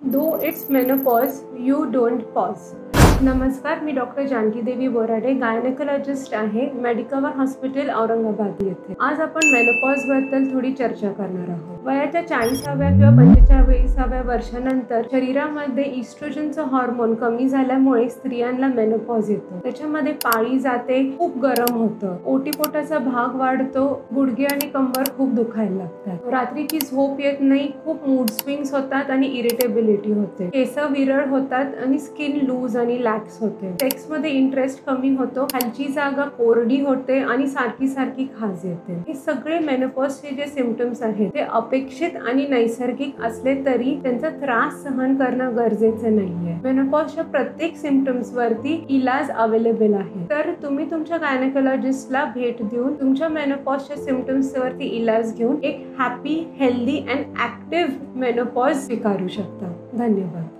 Though it's menopause, you don't pause. नमस्कार, मी doctor Janaki देवी Borade, gynaecologist आहे, मेडिकवर हॉस्पिटल औरंगाबाद येथे। आज आपण मेनोपॉज बद्दल थोडी चर्चा करणार आहोत। वयाच्या 40व्या किंवा 45व्या वर्षानंतर शरीरामध्ये इस्ट्रोजनचं हार्मोन कमी झाल्यामुळे स्त्रियांना मेनोपॉज येतो। त्याच्यामध्ये पाळी जाते, खूप गरम होतं, ओटीपोटाचा भाग वाढतो, गुडघे आणि कंबर खूप दुखायला लागतात, रात्रीची झोप येत नाही, खूप मूड स्विंग्स होतात आणि इरिटेबिलिटी होते, केस विरळ होतात आणि स्किन लूज आणि लॅक्स होते, सेक्स मध्ये इंटरेस्ट कमी होतो, खालची जागा कोरडी होते आणि सारखी सारखी खाज येते। हे सगळे मेनोपॉजचे जे सिम्पटम्स आहेत ते अपेक्षित आणि नैसर्गिक असले तरी त्यांचा त्रास सहन करणं गरजेचं नाहीये। मेनोपॉजच्या प्रत्येक सिम्पटम्स वरती इलाज अवेलेबल आहे, तर तुम्ही तुमच्या गायनेकोलॉजिस्टला भेट देऊन तुमच्या मेनोपॉजच्या सिम्पटम्स वरती इलाज घेऊन एक happy, healthy and active menopause स्वीकारू शकता। धन्यवाद।